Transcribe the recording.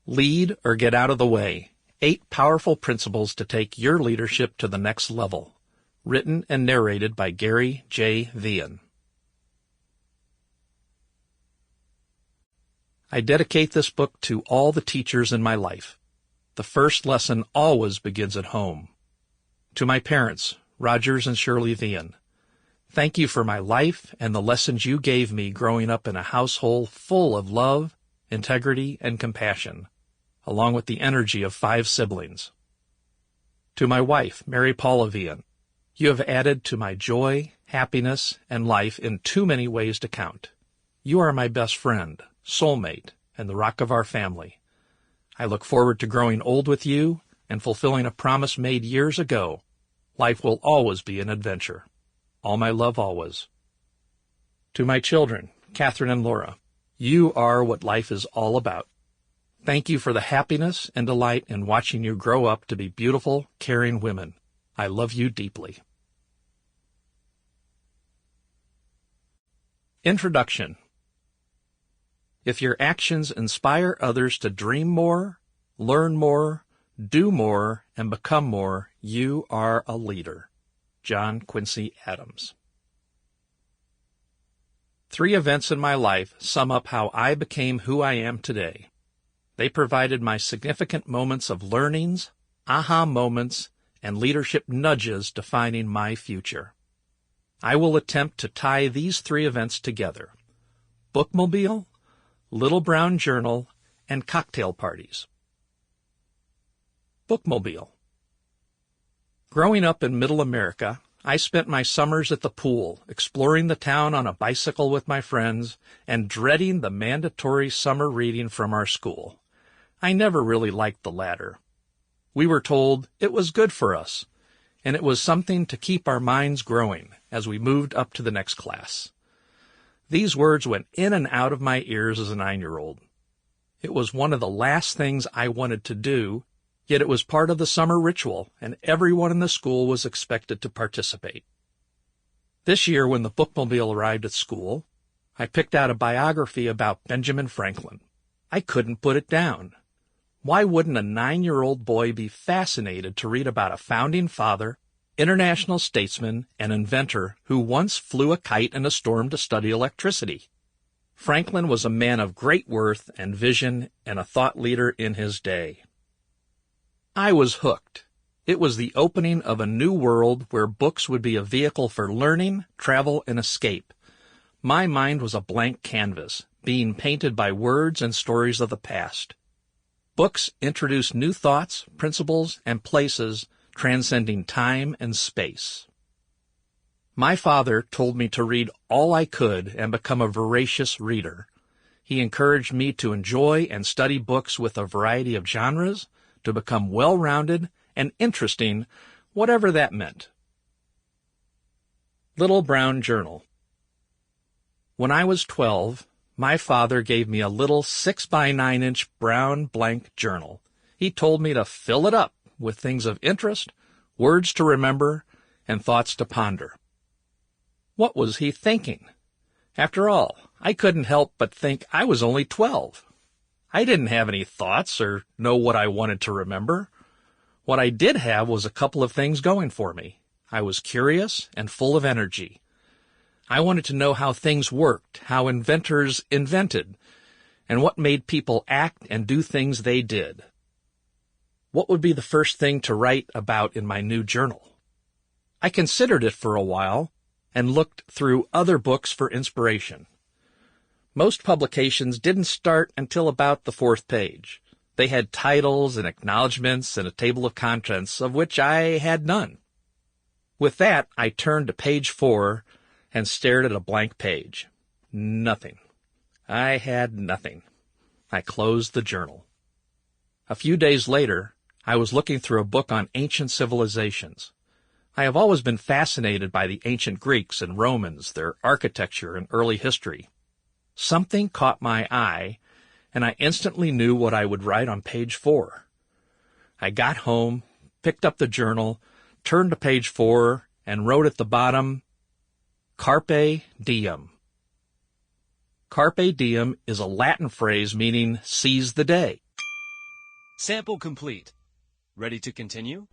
Lead or Get Out of the Way: 8 Powerful Principles to Take Your Leadership to the Next Level. Written and narrated by Gary J. Vien. I dedicate this book to all the teachers in my life. The first lesson always begins at home. To my parents, Rogers and Shirley Vien, thank you for my life and the lessons you gave me growing up in a household full of love, integrity, and compassion, along with the energy of 5 siblings. To my wife, Mary Paula Vien, you have added to my joy, happiness, and life in too many ways to count. You are my best friend, soulmate, and the rock of our family. I look forward to growing old with you and fulfilling a promise made years ago. Life will always be an adventure. All my love always. To my children, Catherine and Laura, you are what life is all about. Thank you for the happiness and delight in watching you grow up to be beautiful, caring women. I love you deeply. Introduction. If your actions inspire others to dream more, learn more, do more, and become more, you are a leader. John Quincy Adams. 3 events in my life sum up how I became who I am today. They provided my significant moments of learnings, aha moments, and leadership nudges defining my future. I will attempt to tie these 3 events together: bookmobile, little brown journal, and cocktail parties. Bookmobile. Growing up in Middle America, I spent my summers at the pool, exploring the town on a bicycle with my friends, and dreading the mandatory summer reading from our school. I never really liked the latter. We were told it was good for us, and it was something to keep our minds growing as we moved up to the next class. These words went in and out of my ears as a 9-year-old. It was one of the last things I wanted to do, yet it was part of the summer ritual, and everyone in the school was expected to participate. This year, when the bookmobile arrived at school, I picked out a biography about Benjamin Franklin. I couldn't put it down. Why wouldn't a 9-year-old boy be fascinated to read about a founding father, international statesman, and inventor who once flew a kite in a storm to study electricity? Franklin was a man of great worth and vision and a thought leader in his day. I was hooked. It was the opening of a new world where books would be a vehicle for learning, travel, and escape. My mind was a blank canvas, being painted by words and stories of the past. Books introduced new thoughts, principles, and places transcending time and space. My father told me to read all I could and become a voracious reader. He encouraged me to enjoy and study books with a variety of genres, to become well-rounded and interesting, whatever that meant. Little Brown Journal. When I was 12, my father gave me a little 6x9-inch brown blank journal. He told me to fill it up with things of interest, words to remember, and thoughts to ponder. What was he thinking? After all, I couldn't help but think I was only 12. I didn't have any thoughts or know what I wanted to remember. What I did have was a couple of things going for me. I was curious and full of energy. I wanted to know how things worked, how inventors invented, and what made people act and do things they did. What would be the first thing to write about in my new journal? I considered it for a while and looked through other books for inspiration. Most publications didn't start until about the 4th page. They had titles and acknowledgments and a table of contents, of which I had none. With that, I turned to page 4 and stared at a blank page. Nothing. I had nothing. I closed the journal. A few days later, I was looking through a book on ancient civilizations. I have always been fascinated by the ancient Greeks and Romans, their architecture and early history. Something caught my eye, and I instantly knew what I would write on page 4. I got home, picked up the journal, turned to page 4, and wrote at the bottom, Carpe diem. Carpe diem is a Latin phrase meaning seize the day. Sample complete. Ready to continue?